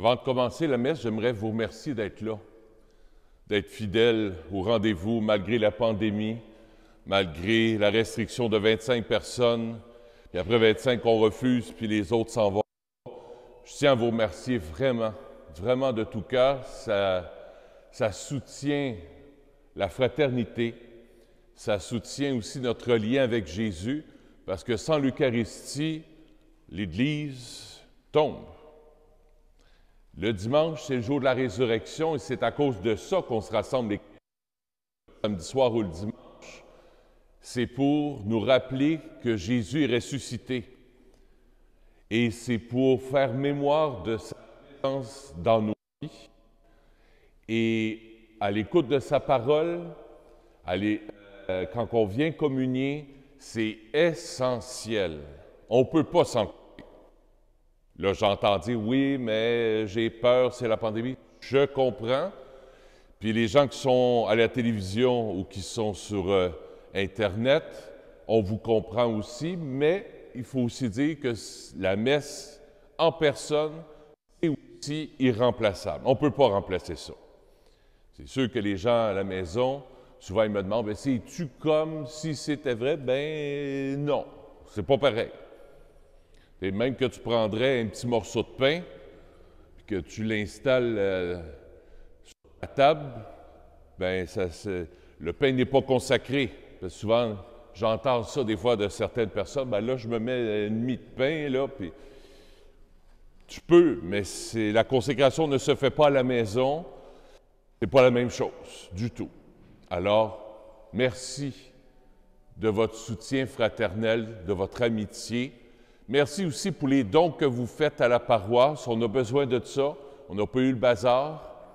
Avant de commencer la messe, j'aimerais vous remercier d'être là, d'être fidèle au rendez-vous malgré la pandémie, malgré la restriction de 25 personnes, puis après 25 on refuse, puis les autres s'en vont. Je tiens à vous remercier vraiment, vraiment de tout cœur. Ça soutient la fraternité, ça soutient aussi notre lien avec Jésus, parce que sans l'Eucharistie, l'Église tombe. Le dimanche, c'est le jour de la résurrection et c'est à cause de ça qu'on se rassemble le samedi soir ou le dimanche. C'est pour nous rappeler que Jésus est ressuscité. Et c'est pour faire mémoire de sa présence dans nos vies. Et à l'écoute de sa parole, quand on vient communier, c'est essentiel. On ne peut pas s'en couper. Là, j'entends dire, oui, mais j'ai peur, c'est la pandémie. Je comprends. Puis les gens qui sont à la télévision ou qui sont sur Internet, on vous comprend aussi, mais il faut aussi dire que la messe en personne est aussi irremplaçable. On ne peut pas remplacer ça. C'est sûr que les gens à la maison, souvent ils me demandent, bien, c'est-tu comme si c'était vrai? Ben non, c'est pas pareil. Et même que tu prendrais un petit morceau de pain, puis que tu l'installes sur la table, bien, le pain n'est pas consacré. Parce que souvent, j'entends ça des fois de certaines personnes, bien là, je me mets une mie de pain, là, puis tu peux, mais la consécration ne se fait pas à la maison, c'est pas la même chose du tout. Alors, merci de votre soutien fraternel, de votre amitié. Merci aussi pour les dons que vous faites à la paroisse. On a besoin de ça. On n'a pas eu le bazar.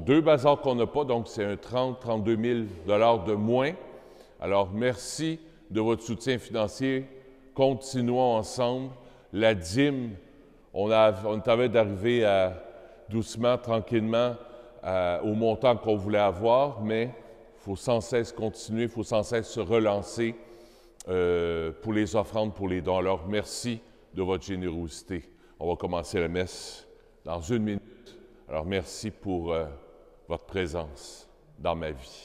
Deux bazars qu'on n'a pas, donc c'est un 32 000 $ de moins. Alors, merci de votre soutien financier. Continuons ensemble. La dîme, on est en train d'arriver doucement, tranquillement, au montant qu'on voulait avoir, mais il faut sans cesse continuer, il faut sans cesse se relancer pour les offrandes, pour les dons. Alors, merci de votre générosité. On va commencer la messe dans 1 minute. Alors, merci pour votre présence dans ma vie.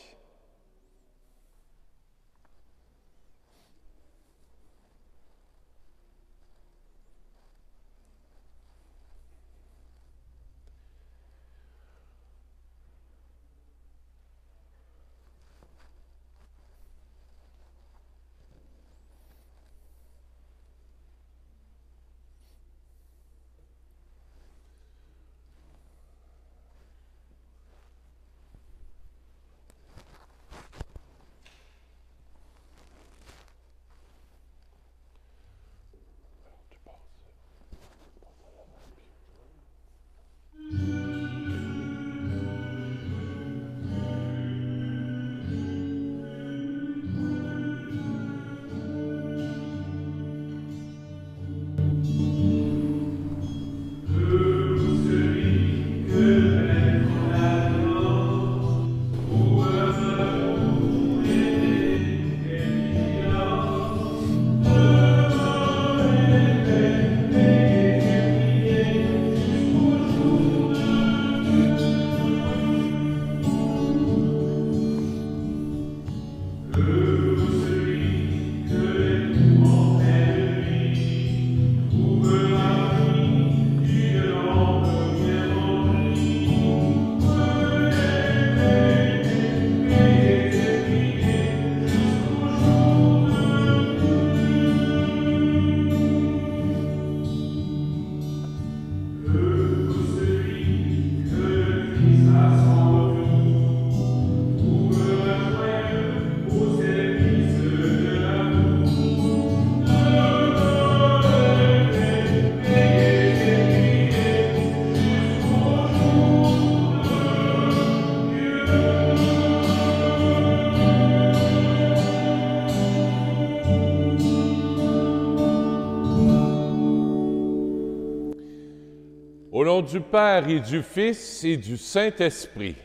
Au nom du Père et du Fils et du Saint-Esprit,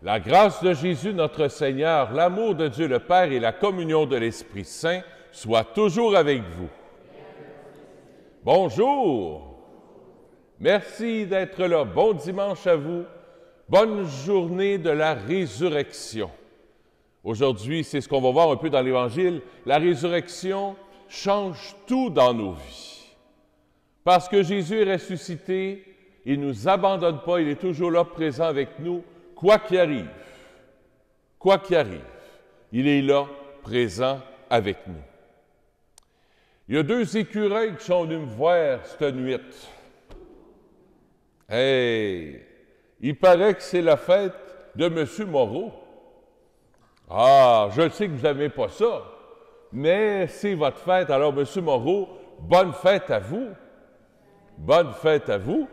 la grâce de Jésus notre Seigneur, l'amour de Dieu le Père et la communion de l'Esprit Saint soient toujours avec vous. Bonjour! Merci d'être là. Bon dimanche à vous. Bonne journée de la résurrection. Aujourd'hui, c'est ce qu'on va voir un peu dans l'Évangile. La résurrection change tout dans nos vies. Parce que Jésus est ressuscité, il ne nous abandonne pas, il est toujours là présent avec nous, quoi qu'il arrive. Quoi qu'il arrive, il est là, présent avec nous. Il y a 2 écureuils qui sont venus me voir cette nuit. Hey! Il paraît que c'est la fête de M. Moreau. Ah, je sais que vous n'aimez pas ça, mais c'est votre fête. Alors, M. Moreau, bonne fête à vous. Bonne fête à vous.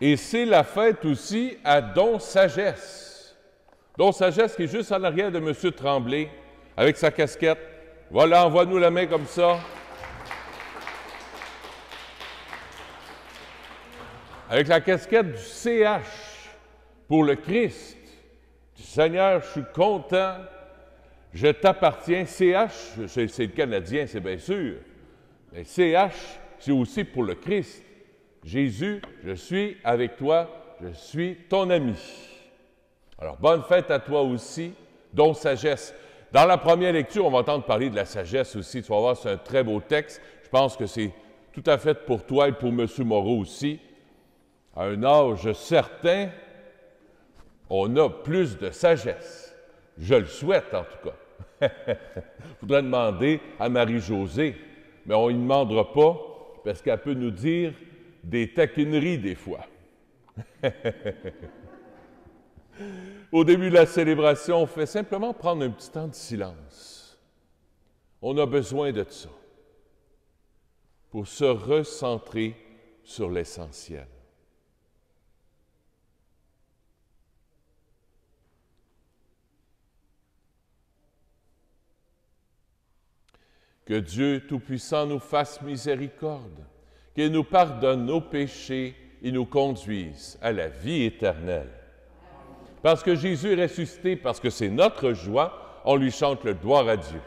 Et c'est la fête aussi à Don Sagesse. Don Sagesse qui est juste en arrière de M. Tremblay, avec sa casquette. Voilà, envoie-nous la main comme ça. Avec la casquette du CH pour le Christ. Seigneur, je suis content, je t'appartiens. CH, c'est le Canadien, c'est bien sûr. Mais CH, c'est aussi pour le Christ. Jésus, je suis avec toi, je suis ton ami. Alors, bonne fête à toi aussi, Don Sagesse. Dans la première lecture, on va entendre parler de la sagesse aussi. Tu vas voir, c'est un très beau texte. Je pense que c'est tout à fait pour toi et pour M. Moreau aussi. À un âge certain, on a plus de sagesse. Je le souhaite, en tout cas. Il faudrait demander à Marie-Josée, mais on ne lui demandera pas, parce qu'elle peut nous dire des taquineries des fois. Au début de la célébration, on fait simplement prendre un petit temps de silence. On a besoin de ça pour se recentrer sur l'essentiel. Que Dieu Tout-Puissant nous fasse miséricorde, qu'il nous pardonne nos péchés et nous conduise à la vie éternelle. Parce que Jésus est ressuscité, parce que c'est notre joie, on lui chante le gloire à Dieu.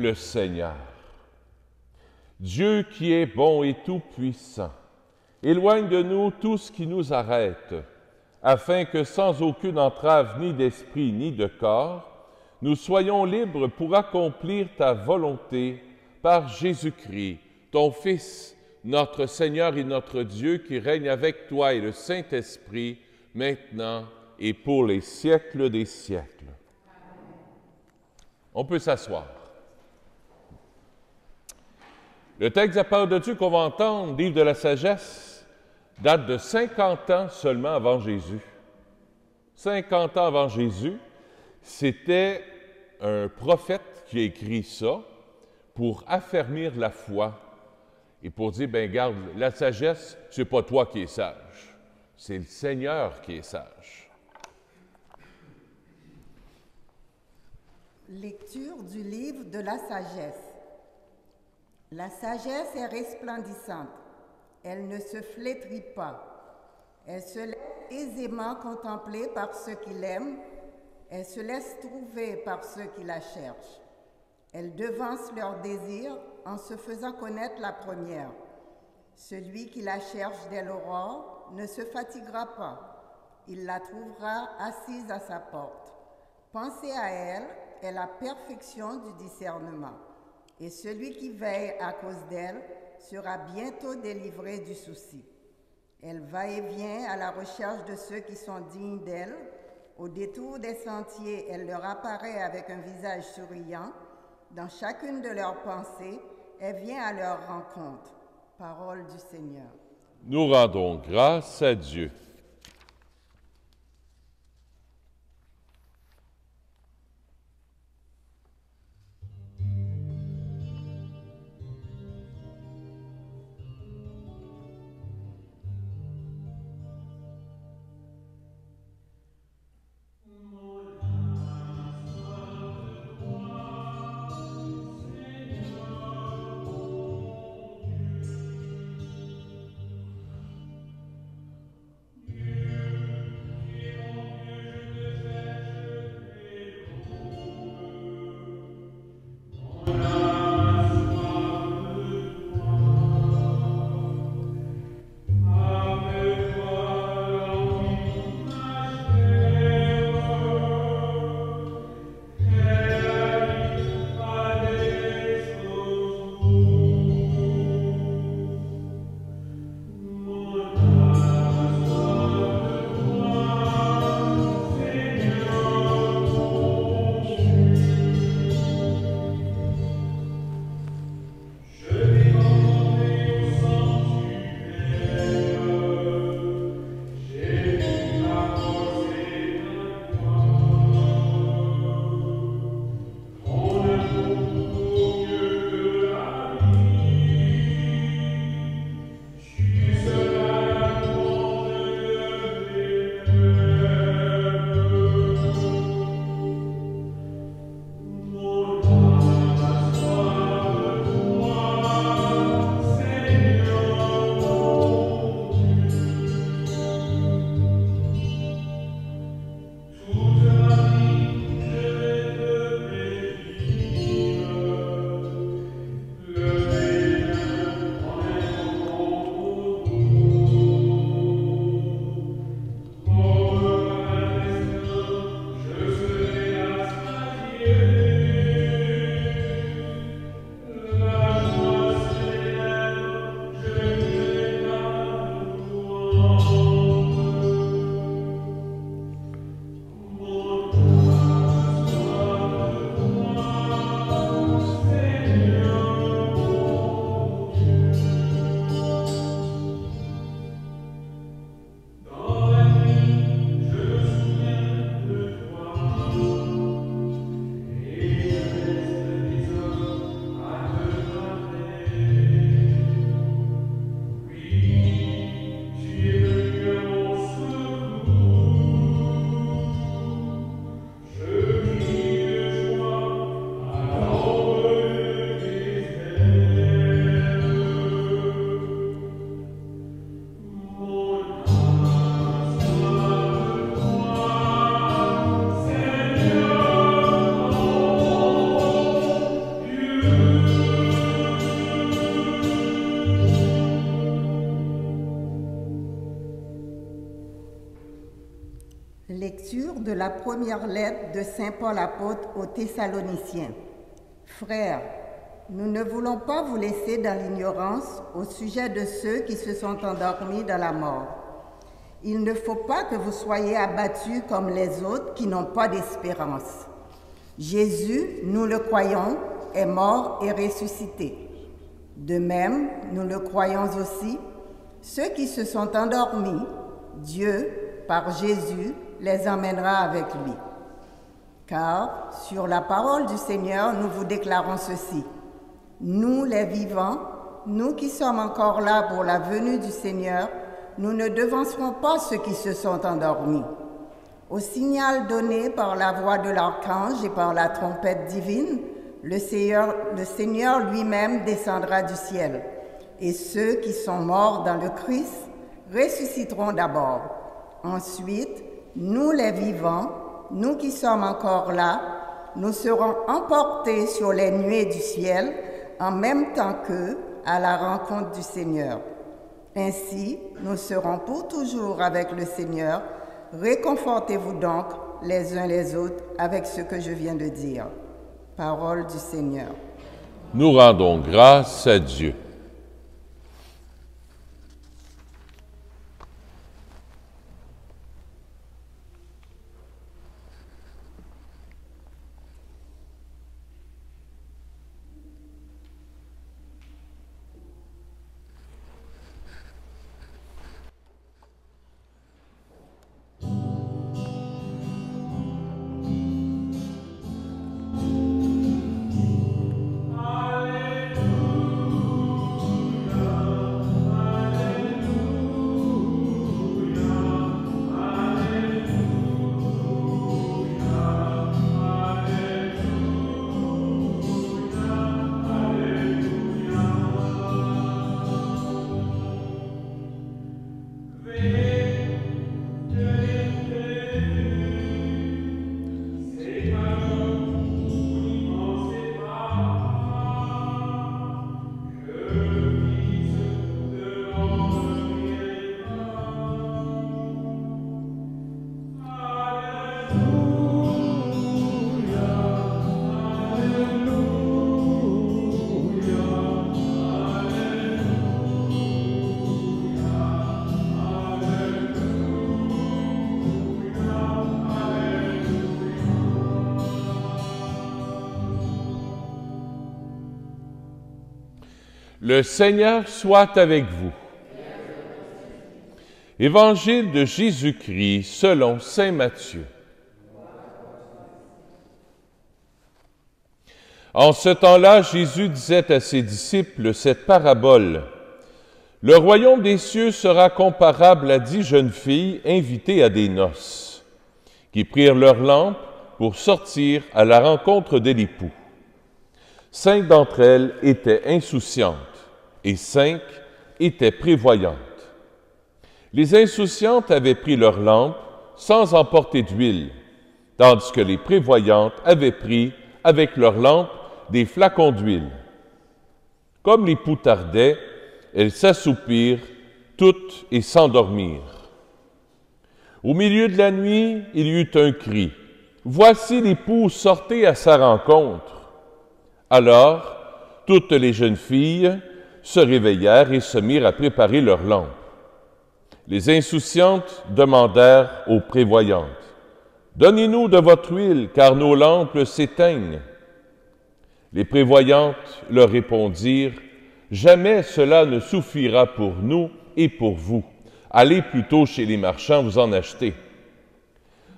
le Seigneur. Dieu qui est bon et tout-puissant, éloigne de nous tout ce qui nous arrête, afin que sans aucune entrave ni d'esprit ni de corps, nous soyons libres pour accomplir ta volonté par Jésus-Christ, ton Fils, notre Seigneur et notre Dieu, qui règne avec toi et le Saint-Esprit, maintenant et pour les siècles des siècles. On peut s'asseoir. Le texte de la parole de Dieu qu'on va entendre, livre de la sagesse, date de 50 ans seulement avant Jésus. 50 ans avant Jésus, c'était un prophète qui a écrit ça pour affermir la foi et pour dire, ben garde, la sagesse, c'est pas toi qui es sage, c'est le Seigneur qui est sage. Lecture du livre de la sagesse. La sagesse est resplendissante, elle ne se flétrit pas, elle se laisse aisément contempler par ceux qui l'aiment, elle se laisse trouver par ceux qui la cherchent. Elle devance leurs désirs en se faisant connaître la première. Celui qui la cherche dès l'aurore ne se fatiguera pas. Il la trouvera assise à sa porte. Penser à elle est la perfection du discernement. Et celui qui veille à cause d'elle sera bientôt délivré du souci. Elle va et vient à la recherche de ceux qui sont dignes d'elle. Au détour des sentiers, elle leur apparaît avec un visage souriant. Dans chacune de leurs pensées, elle vient à leur rencontre. Parole du Seigneur. Nous rendons grâce à Dieu. Lecture de la première lettre de Saint Paul apôtre aux Thessaloniciens. Frères, nous ne voulons pas vous laisser dans l'ignorance au sujet de ceux qui se sont endormis dans la mort. Il ne faut pas que vous soyez abattus comme les autres qui n'ont pas d'espérance. Jésus, nous le croyons, est mort et ressuscité. De même, nous le croyons aussi, ceux qui se sont endormis, Dieu, par Jésus, les emmènera avec lui. Car, sur la parole du Seigneur, nous vous déclarons ceci. Nous, les vivants, nous qui sommes encore là pour la venue du Seigneur, nous ne devancerons pas ceux qui se sont endormis. Au signal donné par la voix de l'archange et par la trompette divine, le Seigneur lui-même descendra du ciel, et ceux qui sont morts dans le Christ ressusciteront d'abord. Ensuite, nous les vivants, nous qui sommes encore là, nous serons emportés sur les nuées du ciel en même temps qu'eux à la rencontre du Seigneur. Ainsi, nous serons pour toujours avec le Seigneur. Réconfortez-vous donc les uns les autres avec ce que je viens de dire. Parole du Seigneur. Nous rendons grâce à Dieu. Le Seigneur soit avec vous. Évangile de Jésus-Christ selon saint Matthieu. En ce temps-là, Jésus disait à ses disciples cette parabole. « Le royaume des cieux sera comparable à 10 jeunes filles invitées à des noces, qui prirent leurs lampes pour sortir à la rencontre de l'époux. 5 d'entre elles étaient insouciantes et 5 étaient prévoyantes. Les insouciantes avaient pris leurs lampes sans emporter d'huile, tandis que les prévoyantes avaient pris avec leurs lampes des flacons d'huile. Comme l'époux tardait, elles s'assoupirent toutes et s'endormirent. Au milieu de la nuit, il y eut un cri. « Voici l'époux, sortez à sa rencontre. » Alors, toutes les jeunes filles se réveillèrent et se mirent à préparer leurs lampes. Les insouciantes demandèrent aux prévoyantes, « Donnez-nous de votre huile, car nos lampes s'éteignent. » Les prévoyantes leur répondirent, « Jamais cela ne suffira pour nous et pour vous. Allez plutôt chez les marchands vous en acheter. »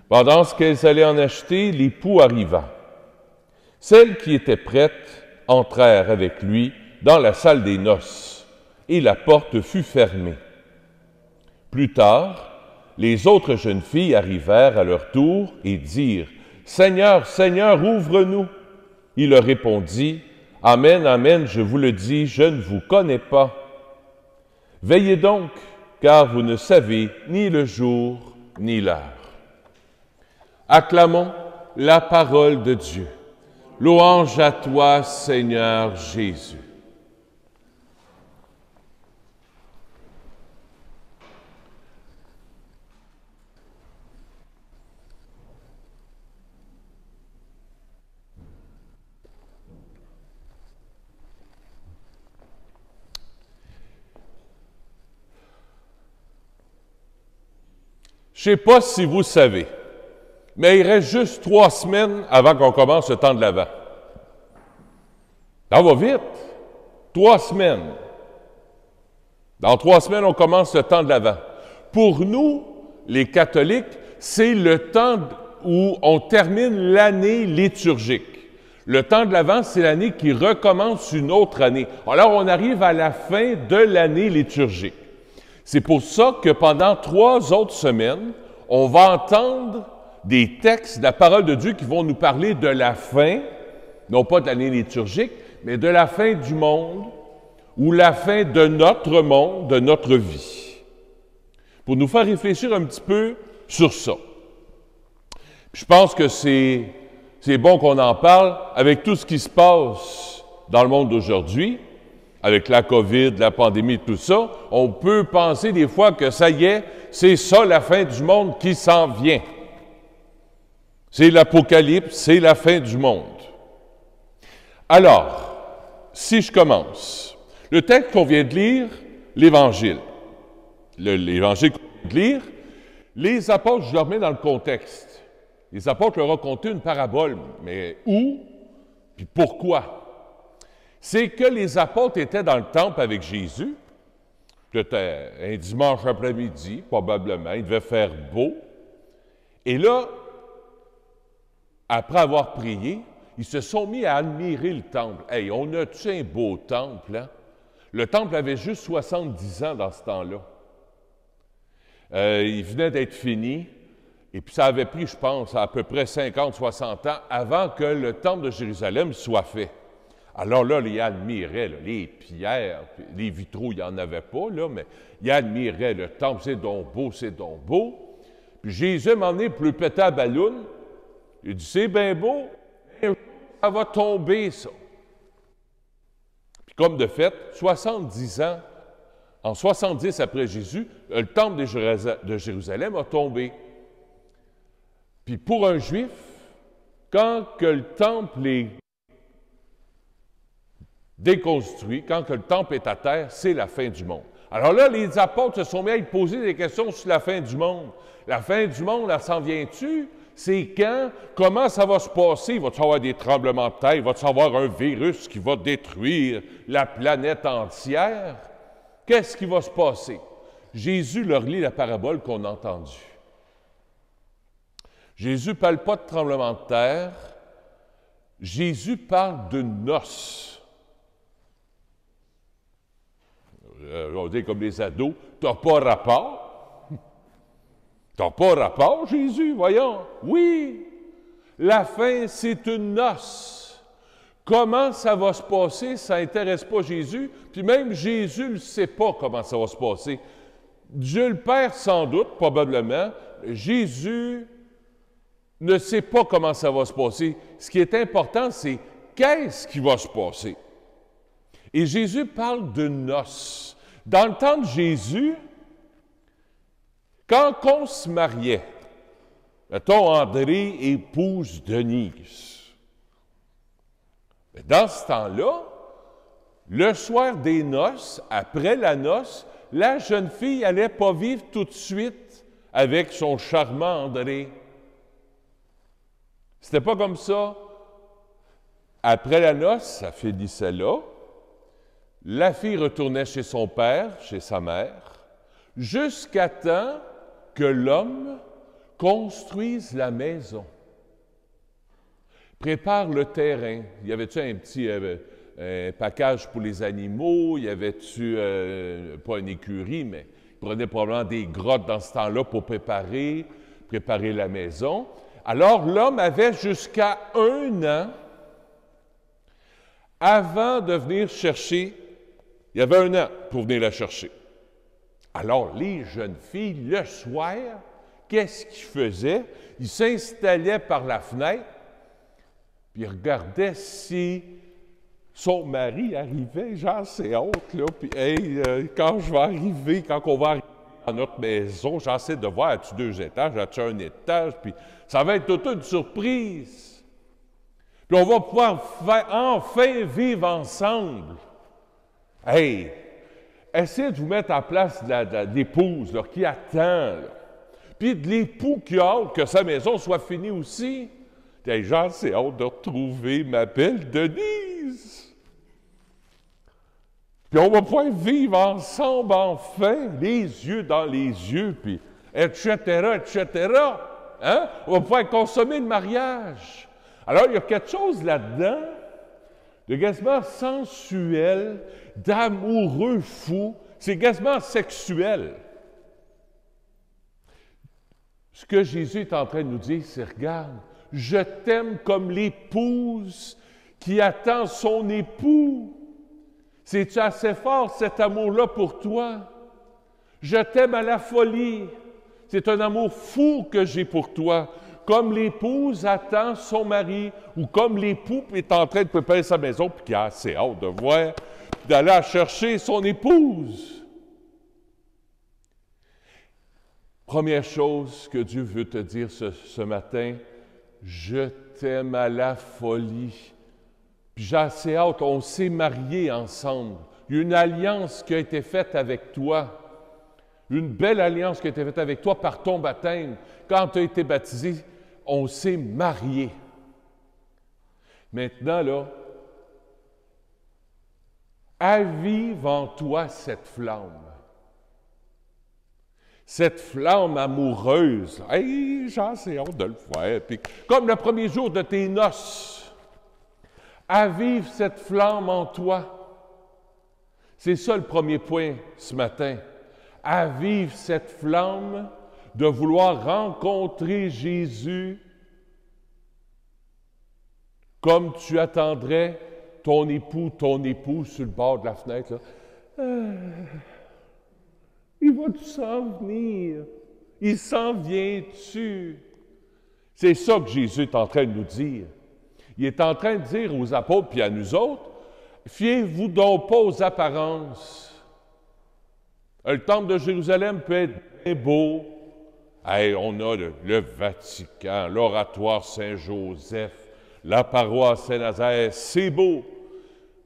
Pendant ce qu'elles allaient en acheter, l'époux arriva. Celles qui étaient prêtes entrèrent avec lui dans la salle des noces, et la porte fut fermée. Plus tard, les autres jeunes filles arrivèrent à leur tour et dirent, « Seigneur, Seigneur, ouvre-nous !» Il leur répondit, « Amen, amen, je vous le dis, je ne vous connais pas. Veillez donc, car vous ne savez ni le jour ni l'heure. » Acclamons la parole de Dieu. Louange à toi, Seigneur Jésus. Je ne sais pas si vous savez, mais il reste juste 3 semaines avant qu'on commence le temps de l'Avent. Ça va vite. 3 semaines. Dans 3 semaines, on commence le temps de l'Avent. Pour nous, les catholiques, c'est le temps où on termine l'année liturgique. Le temps de l'Avent, c'est l'année qui recommence une autre année. Alors, on arrive à la fin de l'année liturgique. C'est pour ça que pendant 3 autres semaines, on va entendre des textes de la parole de Dieu qui vont nous parler de la fin, non pas de l'année liturgique, mais de la fin du monde ou la fin de notre monde, de notre vie. Pour nous faire réfléchir un petit peu sur ça. Je pense que c'est bon qu'on en parle avec tout ce qui se passe dans le monde d'aujourd'hui, avec la COVID, la pandémie, tout ça. On peut penser des fois que ça y est, c'est ça la fin du monde qui s'en vient. C'est l'Apocalypse, c'est la fin du monde. Alors, si je commence, le texte qu'on vient de lire, l'Évangile. L'Évangile qu'on vient de lire, les apôtres, je le remets dans le contexte. Les apôtres leur ont conté une parabole, mais où, puis pourquoi? C'est que les apôtres étaient dans le temple avec Jésus. C'était un dimanche après-midi, probablement. Il devait faire beau. Et là, après avoir prié, ils se sont mis à admirer le temple. Hey, on a-tu un beau temple, hein? Le temple avait juste 70 ans dans ce temps-là. Il venait d'être fini. Et puis ça avait pris, je pense, à peu près 50-60 ans avant que le temple de Jérusalem soit fait. Alors là, ils admiraient là, les pierres, les vitraux, il n'y en avait pas, là, mais ils admiraient le temple, c'est donc beau, c'est donc beau. Puis Jésus m'a emmené pour le péter à ballon. Il dit, c'est bien beau, mais ça va tomber, ça. Puis comme de fait, 70 ans, en 70 après Jésus, le temple de Jérusalem a tombé. Puis pour un Juif, quand que le temple est déconstruit, quand que le temple est à terre, c'est la fin du monde. Alors là, les apôtres se sont mis à y poser des questions sur la fin du monde. La fin du monde, elle s'en vient-tu? C'est quand? Comment ça va se passer? Va-t-il y avoir des tremblements de terre? Va-t-il y avoir un virus qui va détruire la planète entière? Qu'est-ce qui va se passer? Jésus leur lit la parabole qu'on a entendue. Jésus ne parle pas de tremblement de terre. Jésus parle de noces. On dit comme les ados, tu n'as pas rapport. Tu n'as pas rapport, Jésus, voyons. Oui, la fin, c'est une noce. Comment ça va se passer, ça n'intéresse pas Jésus. Puis même Jésus ne sait pas comment ça va se passer. Dieu le Père, sans doute, probablement. Jésus ne sait pas comment ça va se passer. Ce qui est important, c'est qu'est-ce qui va se passer. Et Jésus parle de noces. Dans le temps de Jésus, quand on se mariait, mettons André épouse Denise, dans ce temps-là, le soir des noces, après la noce, la jeune fille n'allait pas vivre tout de suite avec son charmant André. C'était pas comme ça. Après la noce, ça finissait là. La fille retournait chez son père, chez sa mère, jusqu'à temps que l'homme construise la maison. Prépare le terrain. Y avait-tu un petit un package pour les animaux? Y avait-tu, pas une écurie, mais il prenait probablement des grottes dans ce temps-là pour préparer la maison. Alors, l'homme avait jusqu'à 1 an avant de venir chercher. Il y avait 1 an pour venir la chercher. Alors, les jeunes filles, le soir, qu'est-ce qu'ils faisaient? Ils s'installaient par la fenêtre, puis ils regardaient si son mari arrivait. Genre, c'est honte, là. Puis, hey, quand je vais arriver, quand on va arriver dans notre maison, j'essaie de voir, as-tu 2 étages, as-tu 1 étage, puis ça va être toute une surprise. Puis on va pouvoir enfin vivre ensemble. Hey, essayez de vous mettre en place de l'épouse qui attend. Là. Puis de l'époux qui a hâte que sa maison soit finie aussi. J'ai assez hâte de retrouver ma belle Denise. Puis on va pouvoir vivre ensemble enfin, les yeux dans les yeux, puis etc., etc. Hein? On va pouvoir consommer le mariage. Alors, il y a quelque chose là-dedans de quasiment sensuel, d'amoureux fou. C'est quasiment sexuel. Ce que Jésus est en train de nous dire, c'est, regarde, je t'aime comme l'épouse qui attend son époux. C'est-tu assez fort, cet amour-là, pour toi? Je t'aime à la folie. C'est un amour fou que j'ai pour toi. Comme l'épouse attend son mari, ou comme l'époux est en train de préparer sa maison, puis qui a assez hâte de voir, d'aller chercher son épouse. Première chose que Dieu veut te dire ce matin, je t'aime à la folie. Puis j'ai assez hâte, on s'est mariés ensemble. Il y a une alliance qui a été faite avec toi. Une belle alliance qui a été faite avec toi par ton baptême. Quand tu as été baptisé, on s'est mariés. Maintenant, là, avive en toi cette flamme. Cette flamme amoureuse. Hey, j'ai assez hâte de le faire. Puis, comme le premier jour de tes noces, avive cette flamme en toi. C'est ça le premier point ce matin. Avive cette flamme de vouloir rencontrer Jésus comme tu attendrais ton époux sur le bord de la fenêtre. Là. Il va-tu s'en venir? Il s'en vient-tu? C'est ça que Jésus est en train de nous dire. Il est en train de dire aux apôtres puis à nous autres, fiez-vous donc pas aux apparences. Le temple de Jérusalem peut être bien beau. Hey, on a le Vatican, l'oratoire Saint-Joseph, la paroisse Saint-Nazaire, c'est beau.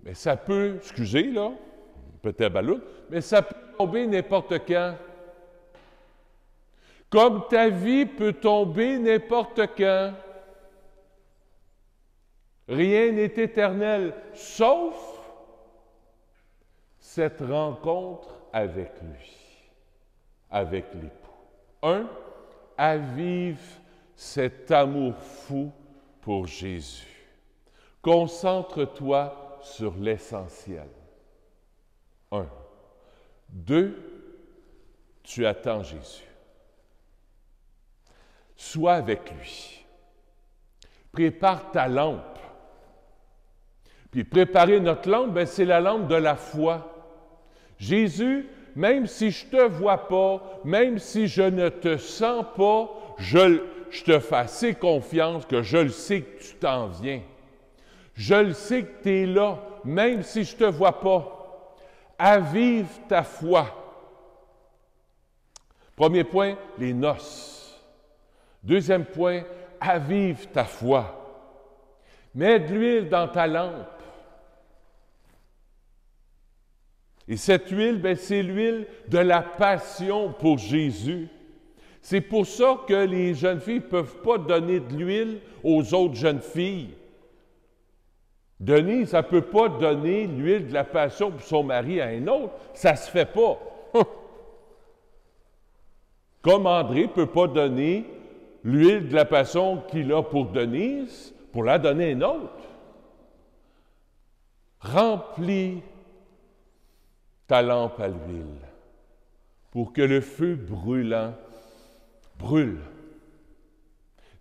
Mais ça peut, excusez là, peut-être ballon, mais ça peut tomber n'importe quand. Comme ta vie peut tomber n'importe quand. Rien n'est éternel, sauf cette rencontre avec lui, avec l'époux. Avive cet amour fou pour Jésus. Concentre-toi sur l'essentiel. 2, tu attends Jésus. Sois avec lui. Prépare ta lampe. Puis préparer notre lampe, c'est la lampe de la foi. Jésus, même si je ne te vois pas, même si je ne te sens pas, je te fais assez confiance que je le sais que tu t'en viens. Je le sais que tu es là, même si je ne te vois pas. Avive ta foi. Premier point, les noces. Deuxième point, avive ta foi. Mets de l'huile dans ta lampe. Et cette huile, c'est l'huile de la passion pour Jésus. C'est pour ça que les jeunes filles ne peuvent pas donner de l'huile aux autres jeunes filles. Denise, ça ne peut pas donner l'huile de la passion pour son mari à un autre. Ça ne se fait pas. Comme André ne peut pas donner l'huile de la passion qu'il a pour Denise, pour la donner à un autre. Remplis ta lampe à l'huile pour que le feu brûlant brûle.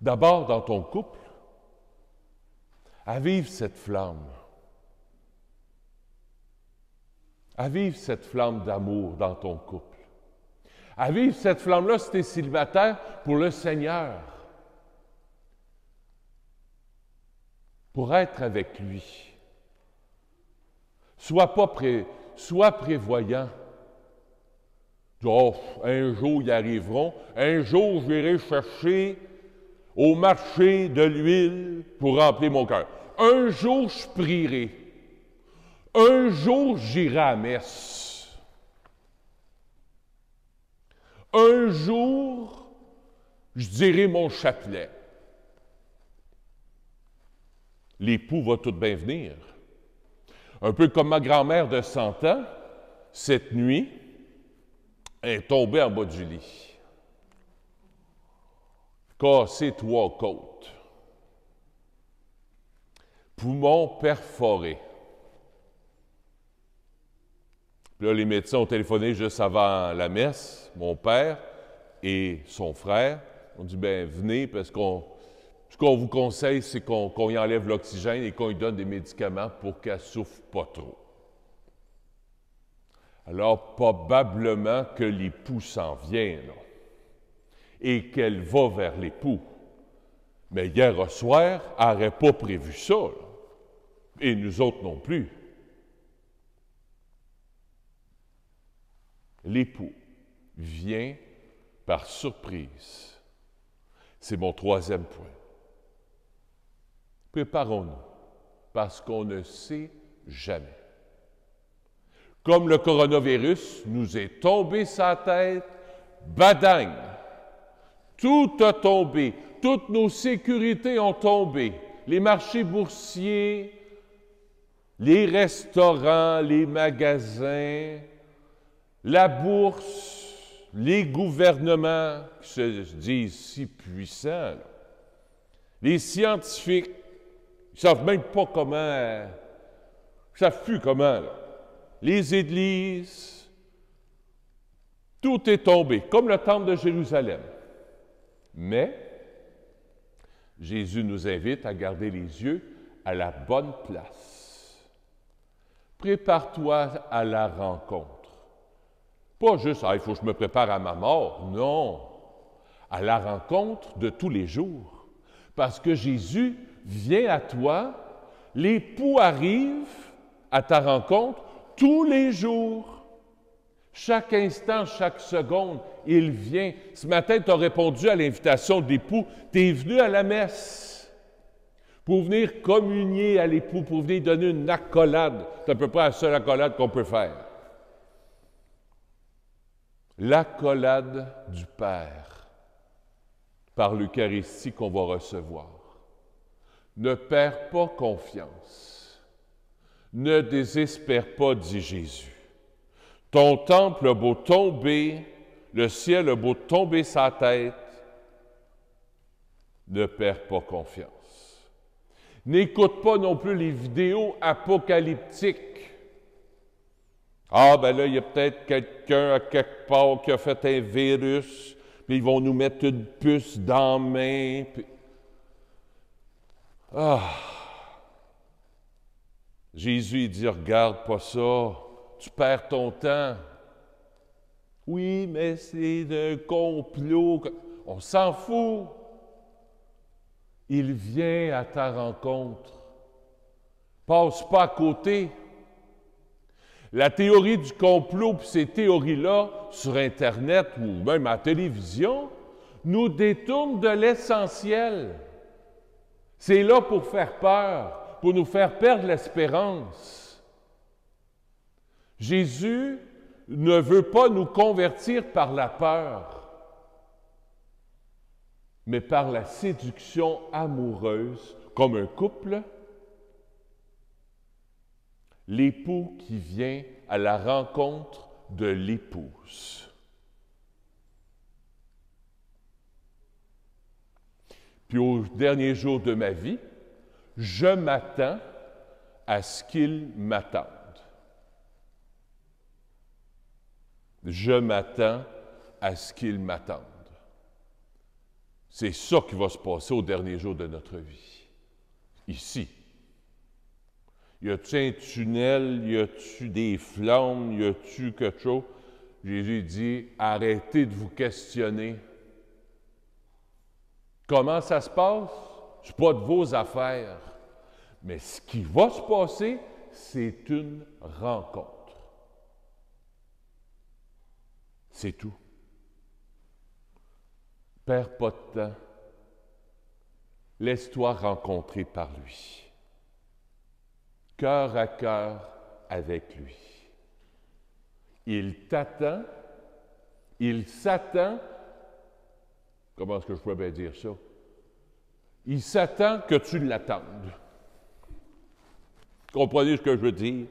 D'abord dans ton couple, avive cette flamme. Avive cette flamme d'amour dans ton couple. Avive cette flamme-là si tu es célibataire pour le Seigneur. Pour être avec lui. Sois prévoyant. Oh, un jour, ils arriveront. Un jour, je viendrai chercher au marché de l'huile pour remplir mon cœur. Un jour, je prierai. Un jour, j'irai à la messe. Un jour, je dirai mon chapelet. L'époux va tout bien venir. Un peu comme ma grand-mère de 100 ans, cette nuit, elle est tombée en bas du lit. Cassé 3 côtes. Poumon perforé. Puis là, les médecins ont téléphoné juste avant la messe, mon père et son frère. On dit, bien, venez, parce ce qu'on vous conseille, c'est qu'on y enlève l'oxygène et qu'on lui donne des médicaments pour qu'elle ne souffre pas trop. Alors, probablement que l'époux s'en vient, là, et qu'elle va vers l'époux. Mais hier au soir, elle n'aurait pas prévu ça, là. Et nous autres non plus. L'époux vient par surprise. C'est mon 3e point. Préparons-nous, parce qu'on ne sait jamais. Comme le coronavirus nous est tombé sur la tête, badagne! Tout a tombé, toutes nos sécurités ont tombé. Les marchés boursiers, les restaurants, les magasins, la bourse, les gouvernements qui se disent si puissants, là. Les scientifiques, ils ne savent même pas comment, ils ne savent plus comment, là. Les églises, tout est tombé, comme le temple de Jérusalem. Mais Jésus nous invite à garder les yeux à la bonne place. Prépare-toi à la rencontre. Pas juste, il faut que je me prépare à ma mort. Non, à la rencontre de tous les jours. Parce que Jésus vient à toi, l'époux arrive à ta rencontre tous les jours. Chaque instant, chaque seconde, il vient. Ce matin, tu as répondu à l'invitation de l'époux. Tu es venu à la messe pour venir communier à l'époux, pour venir donner une accolade. C'est à peu près la seule accolade qu'on peut faire. L'accolade du Père par l'Eucharistie qu'on va recevoir. Ne perds pas confiance. Ne désespère pas, dit Jésus. Ton temple a beau tomber, le ciel a beau tomber sa tête, ne perds pas confiance. N'écoute pas non plus les vidéos apocalyptiques. Ah, ben là, il y a peut-être quelqu'un à quelque part qui a fait un virus, puis ils vont nous mettre une puce dans la main. Puis... Jésus, il dit, regarde pas ça. Tu perds ton temps. Oui, mais c'est un complot. On s'en fout. Il vient à ta rencontre. Passe pas à côté. La théorie du complot, puis ces théories-là, sur Internet ou même à la télévision, nous détournent de l'essentiel. C'est là pour faire peur, pour nous faire perdre l'espérance. Jésus ne veut pas nous convertir par la peur, mais par la séduction amoureuse, comme un couple, l'époux qui vient à la rencontre de l'épouse. Puis au dernier jour de ma vie, je m'attends à ce qu'il m'attende. Je m'attends à ce qu'il m'attende. C'est ça qui va se passer au dernier jour de notre vie. Ici. Y a-t-il un tunnel? Y a-t-il des flammes? Y a-t-il quelque chose? Jésus dit, arrêtez de vous questionner. Comment ça se passe? Ce n'est pas de vos affaires. Mais ce qui va se passer, c'est une rencontre. C'est tout. Perds pas de temps. Laisse-toi rencontrer par lui. Cœur à cœur avec lui. Il t'attend, il s'attend Comment est-ce que je pourrais bien dire ça? Il s'attend que tu l'attendes. Comprenez ce que je veux dire?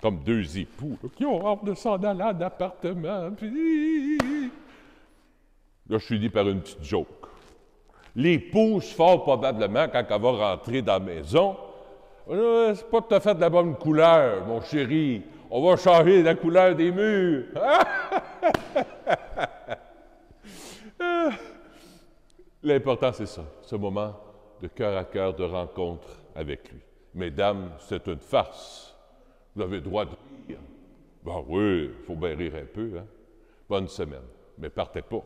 Comme deux époux là, qui ont hâte de s'en aller en appartement. Puis... Là, je suis dit par une petite joke. L'épouse, fort probablement, quand elle va rentrer dans la maison, c'est pas tout à fait de la bonne couleur, mon chéri. On va changer la couleur des murs. L'important, c'est ça, ce moment de cœur à cœur de rencontre avec lui. Mesdames, c'est une farce. Vous avez le droit de rire. Ben oui, il faut bien rire un peu, hein. Bonne semaine, mais partez pas.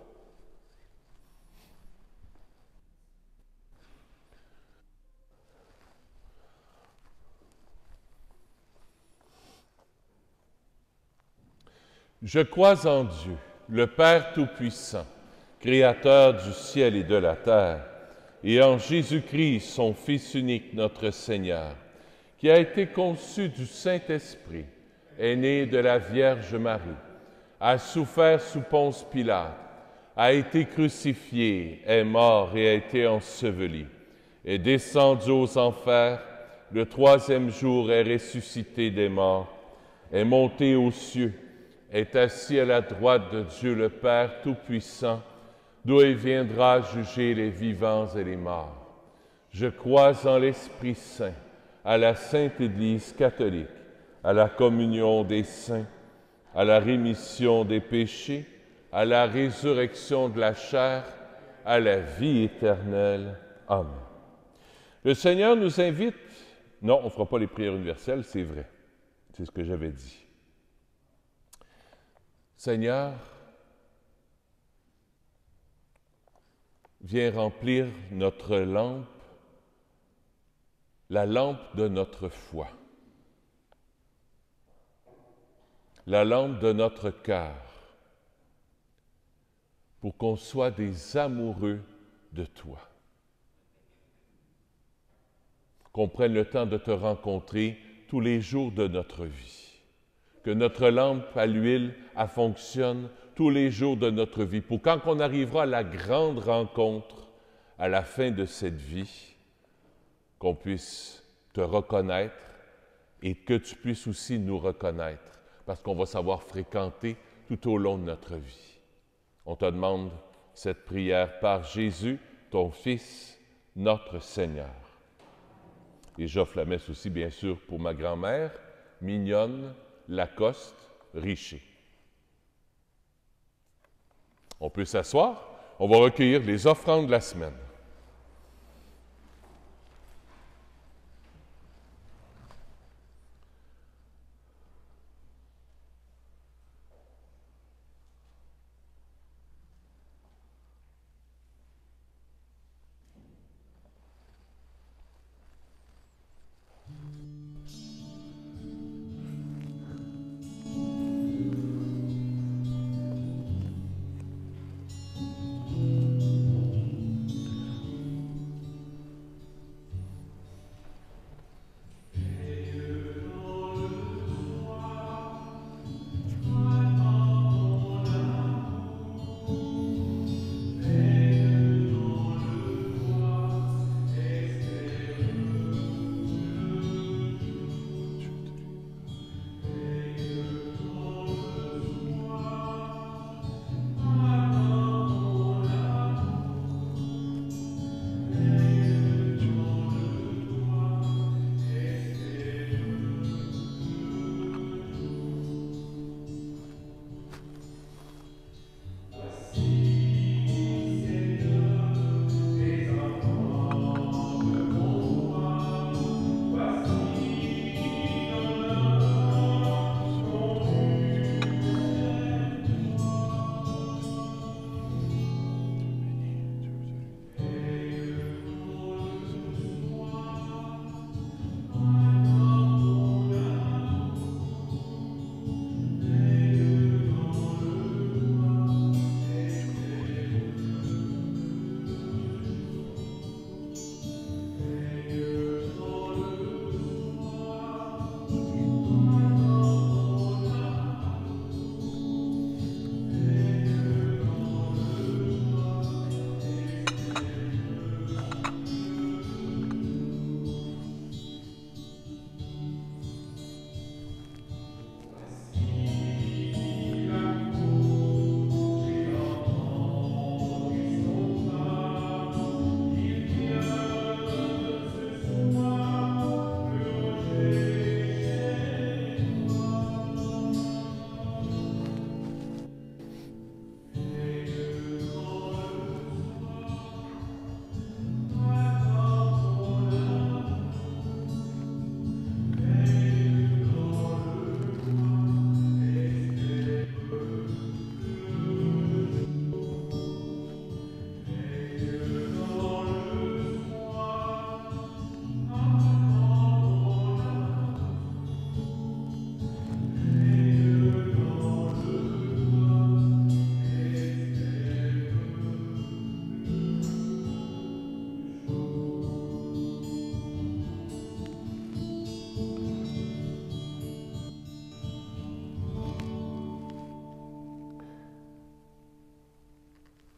Je crois en Dieu, le Père Tout-Puissant, Créateur du ciel et de la terre, et en Jésus-Christ, son Fils unique, notre Seigneur, qui a été conçu du Saint-Esprit, est né de la Vierge Marie, a souffert sous Ponce Pilate, a été crucifié, est mort et a été enseveli, est descendu aux enfers, le troisième jour est ressuscité des morts, est monté aux cieux, est assis à la droite de Dieu le Père Tout-Puissant, d'où il viendra juger les vivants et les morts. Je crois en l'Esprit Saint, à la Sainte Église catholique, à la communion des saints, à la rémission des péchés, à la résurrection de la chair, à la vie éternelle. Amen. Le Seigneur nous invite... Non, on ne fera pas les prières universelles, c'est vrai. C'est ce que j'avais dit. Seigneur, viens remplir notre lampe, la lampe de notre foi, la lampe de notre cœur, pour qu'on soit des amoureux de toi. Qu'on prenne le temps de te rencontrer tous les jours de notre vie. Que notre lampe à l'huile, elle fonctionne tous les jours de notre vie. Pour quand on arrivera à la grande rencontre, à la fin de cette vie, qu'on puisse te reconnaître et que tu puisses aussi nous reconnaître, parce qu'on va savoir fréquenter tout au long de notre vie. On te demande cette prière par Jésus, ton Fils, notre Seigneur. Et j'offre la messe aussi, bien sûr, pour ma grand-mère, Mignonne Lacoste Richer. On peut s'asseoir. On va recueillir les offrandes de la semaine.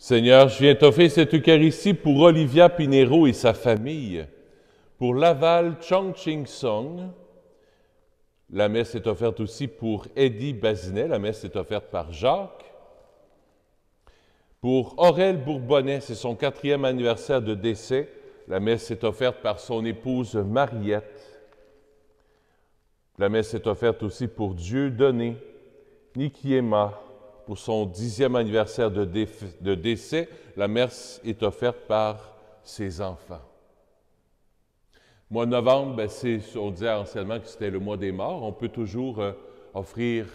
Seigneur, je viens t'offrir cette Eucharistie pour Olivia Pinero et sa famille, pour Laval Chong Ching Song. La messe est offerte aussi pour Eddie Bazinet, la messe est offerte par Jacques. Pour Aurel Bourbonnais, c'est son 4e anniversaire de décès, la messe est offerte par son épouse Mariette. La messe est offerte aussi pour Dieudonné Nikiema, pour son 10e anniversaire de décès, la messe est offerte par ses enfants. Mois de novembre, on disait anciennement que c'était le mois des morts. On peut toujours offrir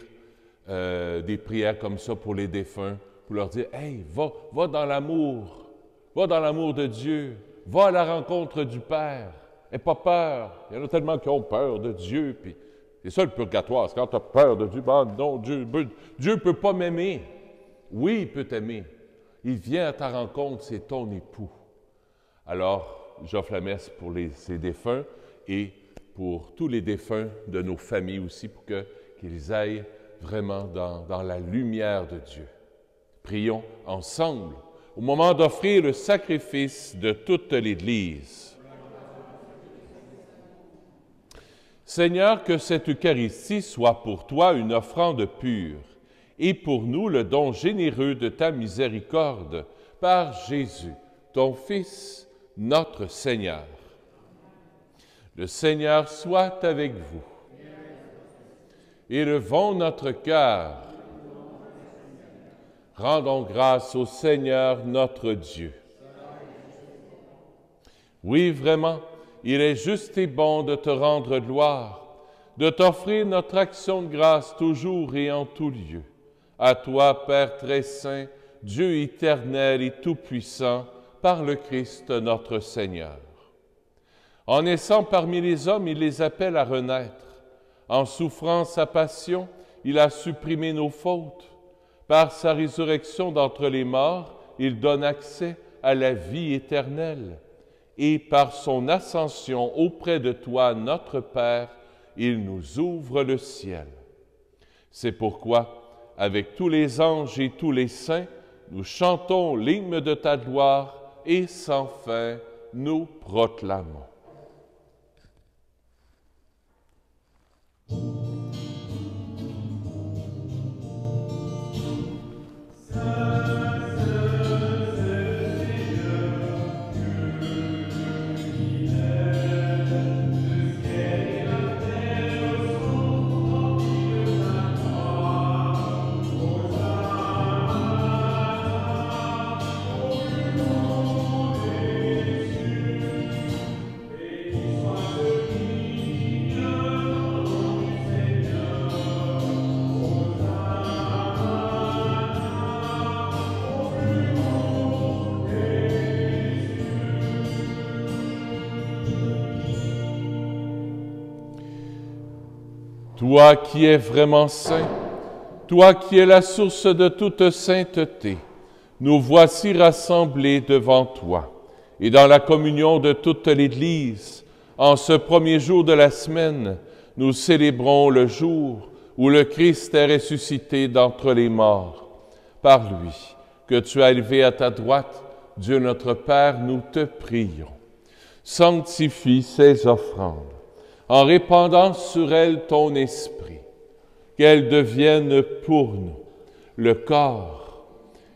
des prières comme ça pour les défunts, pour leur dire « Hey, va dans l'amour de Dieu, va à la rencontre du Père, n'aie pas peur. » Il y en a tellement qui ont peur de Dieu, puis c'est ça le purgatoire, c'est quand tu as peur de Dieu. Ben non, Dieu ne peut pas m'aimer. Oui, il peut t'aimer. Il vient à ta rencontre, c'est ton époux. Alors, j'offre la messe pour ces défunts et pour tous les défunts de nos familles aussi, pour qu'ils aillent vraiment dans la lumière de Dieu. Prions ensemble au moment d'offrir le sacrifice de toute l'Église. Seigneur, que cette Eucharistie soit pour toi une offrande pure et pour nous le don généreux de ta miséricorde par Jésus, ton Fils, notre Seigneur. Le Seigneur soit avec vous. Élevons notre cœur. Rendons grâce au Seigneur notre Dieu. Oui, vraiment, il est juste et bon de te rendre gloire, de t'offrir notre action de grâce toujours et en tout lieu. À toi, Père très saint, Dieu éternel et tout-puissant, par le Christ notre Seigneur. En naissant parmi les hommes, il les appelle à renaître. En souffrant sa passion, il a supprimé nos fautes. Par sa résurrection d'entre les morts, il donne accès à la vie éternelle. Et par son ascension auprès de toi, notre Père, il nous ouvre le ciel. C'est pourquoi, avec tous les anges et tous les saints, nous chantons l'hymne de ta gloire et sans fin nous proclamons. Toi qui es vraiment saint, toi qui es la source de toute sainteté, nous voici rassemblés devant toi. Et dans la communion de toute l'Église, en ce premier jour de la semaine, nous célébrons le jour où le Christ est ressuscité d'entre les morts. Par lui, que tu as élevé à ta droite, Dieu notre Père, nous te prions. Sanctifie ces offrandes, en répandant sur elles ton esprit, qu'elles deviennent pour nous le corps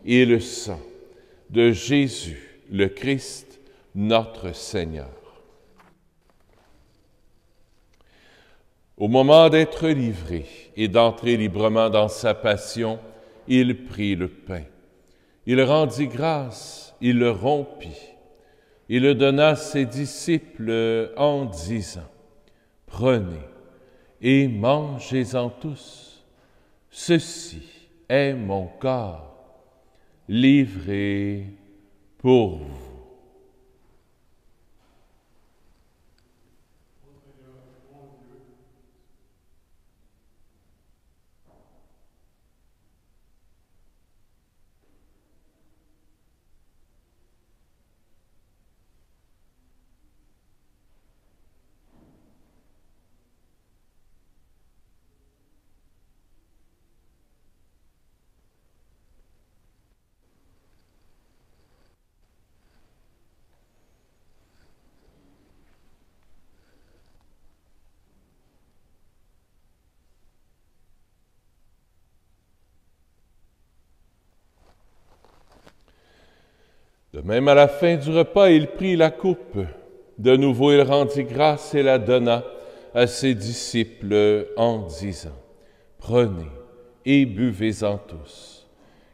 et le sang de Jésus, le Christ, notre Seigneur. Au moment d'être livré et d'entrer librement dans sa passion, il prit le pain. Il rendit grâce, il le rompit. Il le donna à ses disciples en disant: « Prenez et mangez-en tous. Ceci est mon corps, livré pour vous. » De même, à la fin du repas, il prit la coupe. De nouveau, il rendit grâce et la donna à ses disciples en disant, « Prenez et buvez-en tous,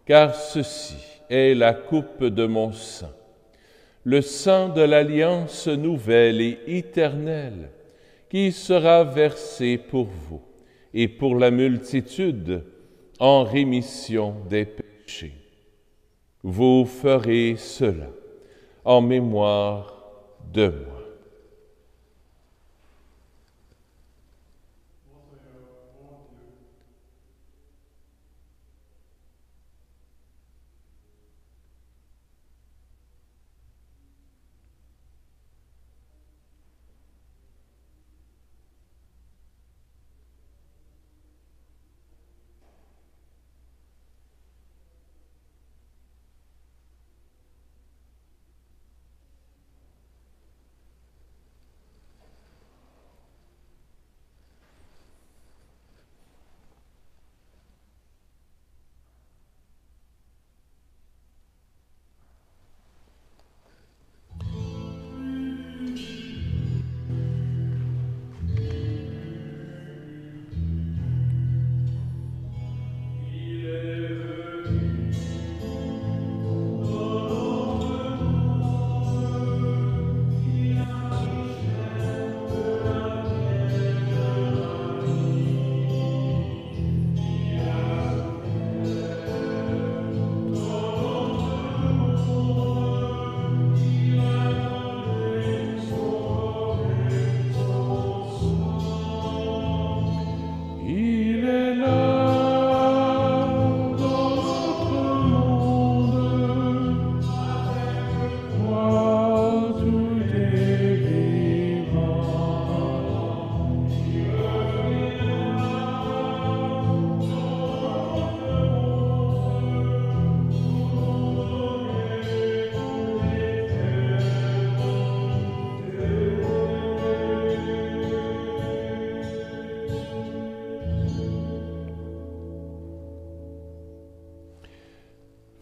car ceci est la coupe de mon sang, le sang de l'alliance nouvelle et éternelle, qui sera versé pour vous et pour la multitude en rémission des péchés. Vous ferez cela en mémoire de moi. »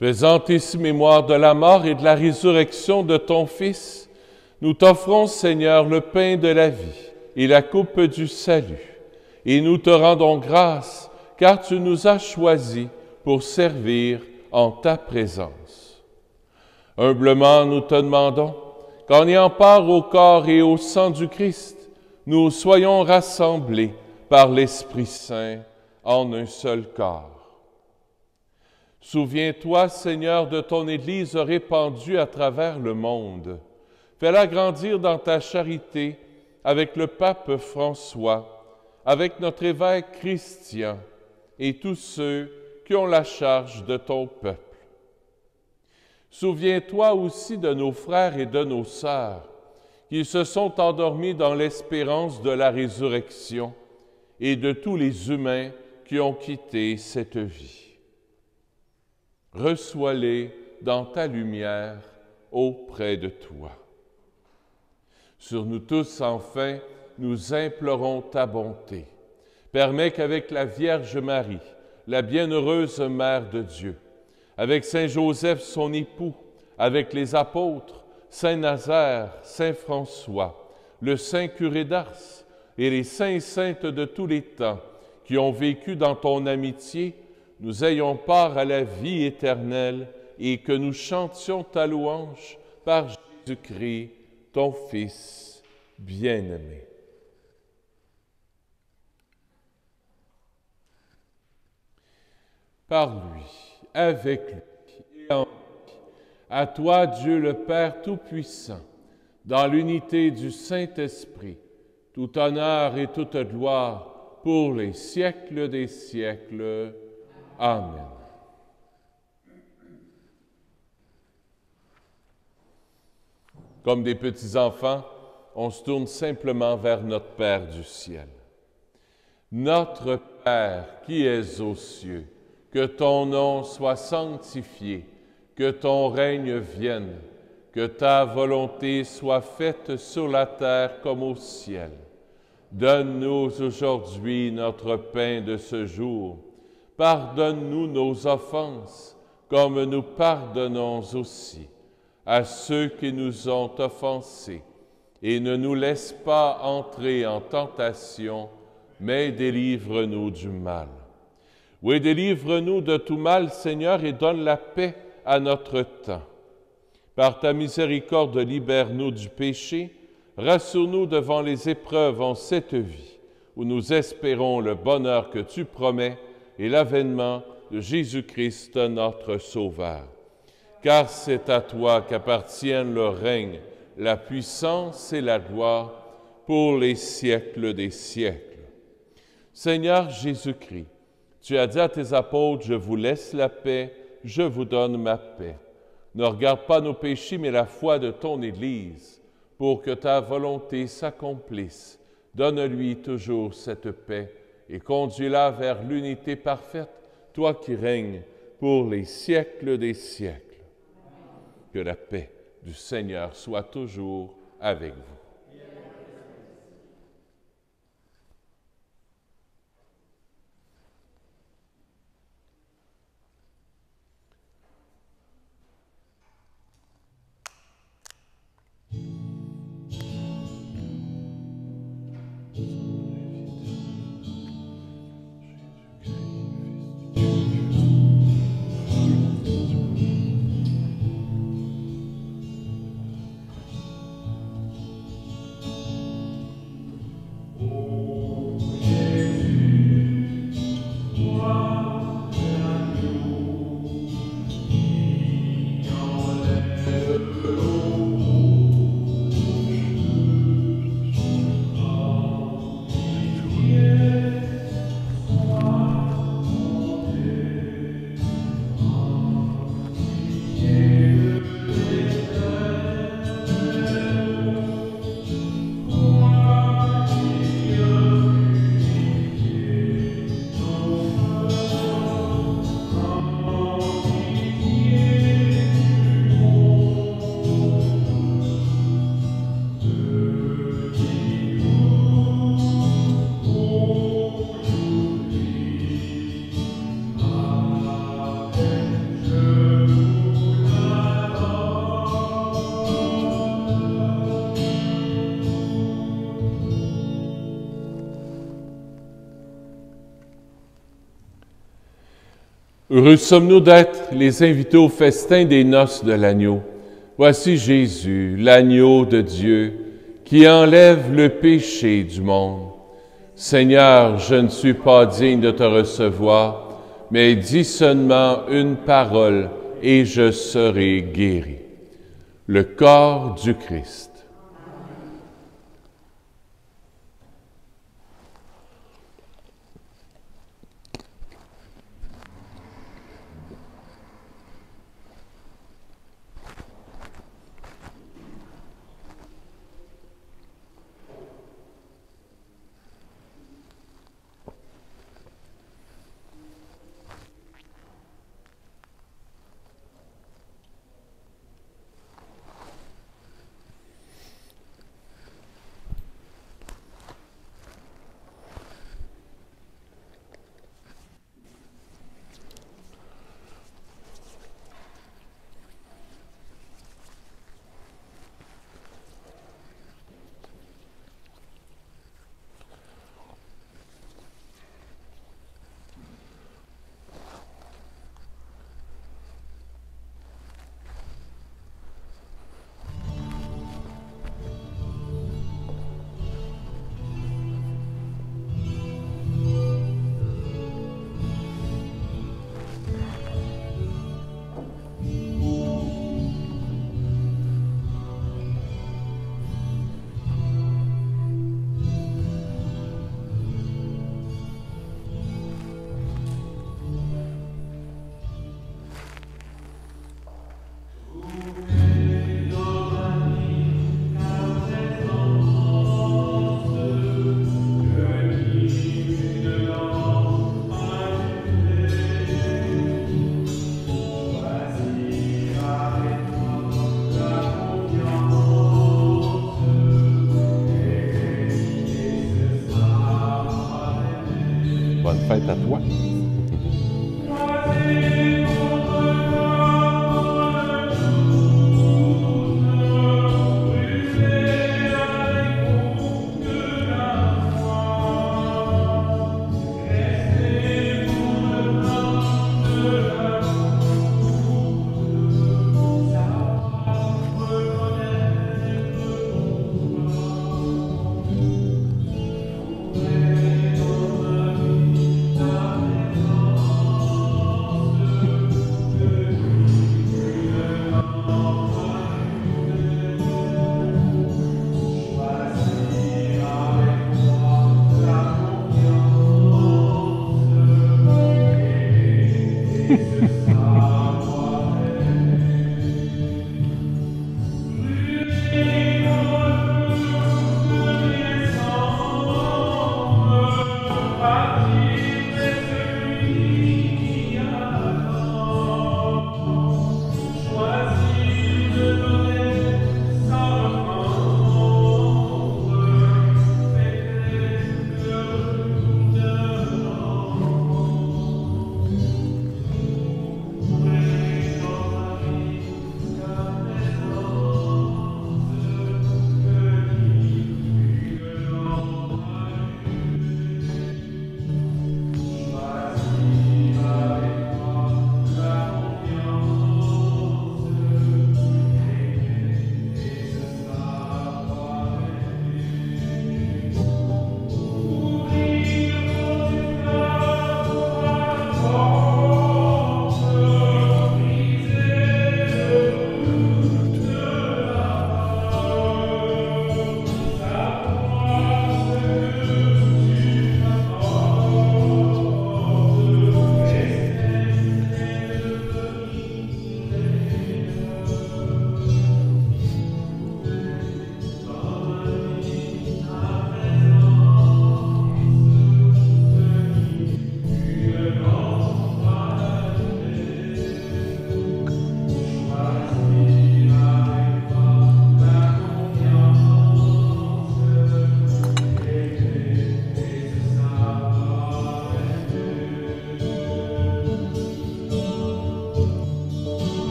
Faisant ici mémoire de la mort et de la résurrection de ton Fils, nous t'offrons, Seigneur, le pain de la vie et la coupe du salut, et nous te rendons grâce, car tu nous as choisis pour servir en ta présence. Humblement, nous te demandons qu'en ayant part au corps et au sang du Christ, nous soyons rassemblés par l'Esprit Saint en un seul corps. Souviens-toi, Seigneur, de ton Église répandue à travers le monde. Fais-la grandir dans ta charité avec le pape François, avec notre évêque Christian et tous ceux qui ont la charge de ton peuple. Souviens-toi aussi de nos frères et de nos sœurs qui se sont endormis dans l'espérance de la résurrection et de tous les humains qui ont quitté cette vie. Reçois-les dans ta lumière auprès de toi. Sur nous tous, enfin, nous implorons ta bonté. Permets qu'avec la Vierge Marie, la bienheureuse Mère de Dieu, avec Saint Joseph, son époux, avec les apôtres, Saint Nazaire, Saint François, le Saint curé d'Ars et les saints et saintes de tous les temps qui ont vécu dans ton amitié, nous ayons part à la vie éternelle et que nous chantions ta louange par Jésus-Christ, ton Fils bien-aimé. Par lui, avec lui et en lui, à toi, Dieu le Père Tout-Puissant, dans l'unité du Saint-Esprit, tout honneur et toute gloire pour les siècles des siècles. Amen. Comme des petits-enfants, on se tourne simplement vers notre Père du ciel. Notre Père qui es aux cieux, que ton nom soit sanctifié, que ton règne vienne, que ta volonté soit faite sur la terre comme au ciel. Donne-nous aujourd'hui notre pain de ce jour. Pardonne-nous nos offenses, comme nous pardonnons aussi à ceux qui nous ont offensés, et ne nous laisse pas entrer en tentation, mais délivre-nous du mal. Oui, délivre-nous de tout mal, Seigneur, et donne la paix à notre temps. Par ta miséricorde, libère-nous du péché, rassure-nous devant les épreuves en cette vie, où nous espérons le bonheur que tu promets et l'avènement de Jésus-Christ, notre Sauveur. Car c'est à toi qu'appartiennent le règne, la puissance et la gloire pour les siècles des siècles. Seigneur Jésus-Christ, tu as dit à tes apôtres, « Je vous laisse la paix, je vous donne ma paix. » Ne regarde pas nos péchés, mais la foi de ton Église, pour que ta volonté s'accomplisse. Donne-lui toujours cette paix et conduis-la vers l'unité parfaite, toi qui règnes pour les siècles des siècles. Que la paix du Seigneur soit toujours avec vous. Heureux sommes-nous d'être les invités au festin des noces de l'agneau. Voici Jésus, l'agneau de Dieu, qui enlève le péché du monde. Seigneur, je ne suis pas digne de te recevoir, mais dis seulement une parole et je serai guéri. Le corps du Christ. Bonne fête à toi.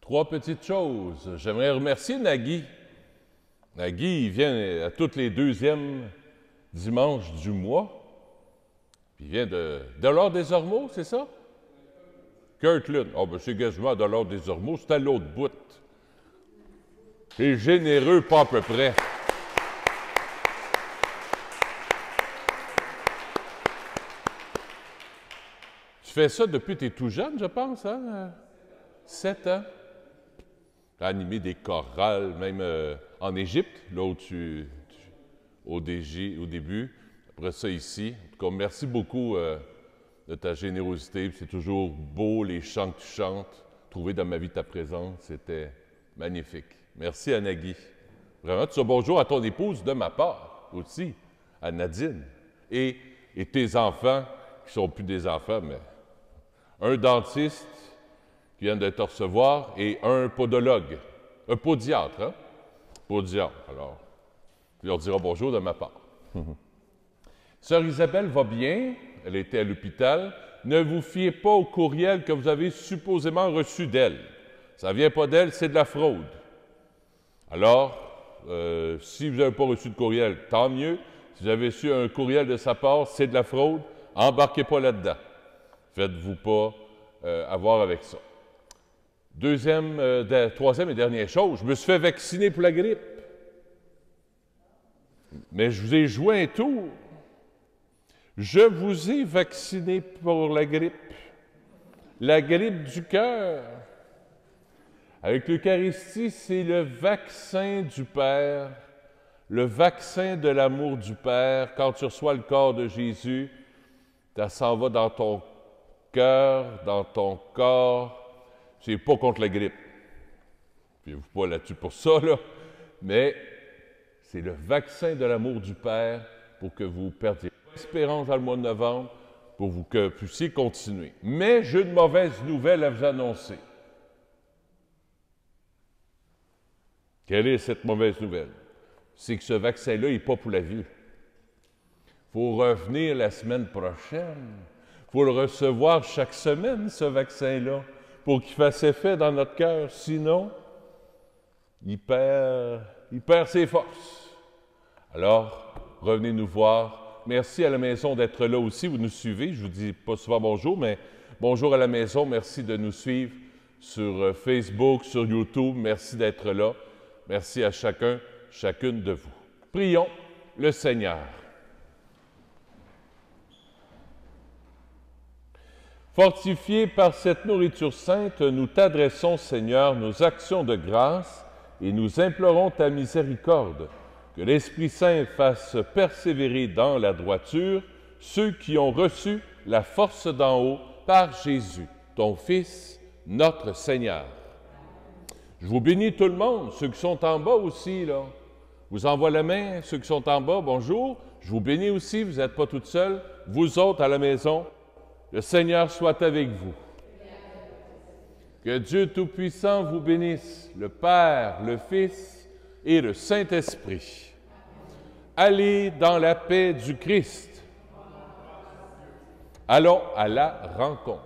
Trois petites choses. J'aimerais remercier Nagui. Nagui, il vient à tous les deuxièmes dimanches du mois. Puis il vient de l'Or des Ormeaux, c'est ça? Kirtland. Ah, ben c'est quasiment de l'Or des Ormeaux, c'est à l'autre bout. C'est généreux, pas à peu près. Tu fais ça depuis que tu es tout jeune, je pense, hein? 7 ans. Tu as animé des chorales, même en Égypte, là où tu au début. Après ça, ici. En tout cas, merci beaucoup de ta générosité. C'est toujours beau, les chants que tu chantes. Trouver dans ma vie ta présence, c'était magnifique. Merci à Nagui. Vraiment, tu dis bonjour à ton épouse de ma part aussi, à Nadine. Et tes enfants, qui ne sont plus des enfants, mais un dentiste qui vient de te recevoir et un podologue. Un podiatre, hein? Podiatre. Alors, tu leur diras bonjour de ma part. Sœur Isabelle va bien, elle était à l'hôpital. Ne vous fiez pas au courriel que vous avez supposément reçu d'elle. Ça ne vient pas d'elle, c'est de la fraude. Alors, si vous n'avez pas reçu de courriel, tant mieux. Si vous avez reçu un courriel de sa part, c'est de la fraude, embarquez pas là-dedans. Faites-vous pas avoir avec ça. Troisième et dernière chose, je me suis fait vacciner pour la grippe. Mais je vous ai joué un tour. Je vous ai vacciné pour la grippe du cœur. Avec l'Eucharistie, c'est le vaccin du Père, le vaccin de l'amour du Père. Quand tu reçois le corps de Jésus, ça s'en va dans ton cœur, dans ton corps. C'est pas contre la grippe. Fiez-vous pas là-dessus pour ça, là. Mais c'est le vaccin de l'amour du Père pour que vous perdiez l'espérance dans le mois de novembre, pour que vous puissiez continuer. Mais j'ai une mauvaise nouvelle à vous annoncer. Quelle est cette mauvaise nouvelle? C'est que ce vaccin-là n'est pas pour la vie. Il faut revenir la semaine prochaine. Il faut le recevoir chaque semaine, ce vaccin-là, pour qu'il fasse effet dans notre cœur. Sinon, il perd ses forces. Alors, revenez nous voir. Merci à la maison d'être là aussi. Vous nous suivez. Je vous dis pas souvent bonjour, mais bonjour à la maison. Merci de nous suivre sur Facebook, sur YouTube. Merci d'être là. Merci à chacun, chacune de vous. Prions le Seigneur. Fortifiés par cette nourriture sainte, nous t'adressons, Seigneur, nos actions de grâce et nous implorons ta miséricorde. Que l'Esprit Saint fasse persévérer dans la droiture ceux qui ont reçu la force d'en haut par Jésus, ton Fils, notre Seigneur. Je vous bénis tout le monde, ceux qui sont en bas aussi, là. Vous envoie la main, ceux qui sont en bas, bonjour. Je vous bénis aussi, vous n'êtes pas toutes seules. Vous autres à la maison, le Seigneur soit avec vous. Que Dieu Tout-Puissant vous bénisse, le Père, le Fils et le Saint-Esprit. Allez dans la paix du Christ. Allons à la rencontre.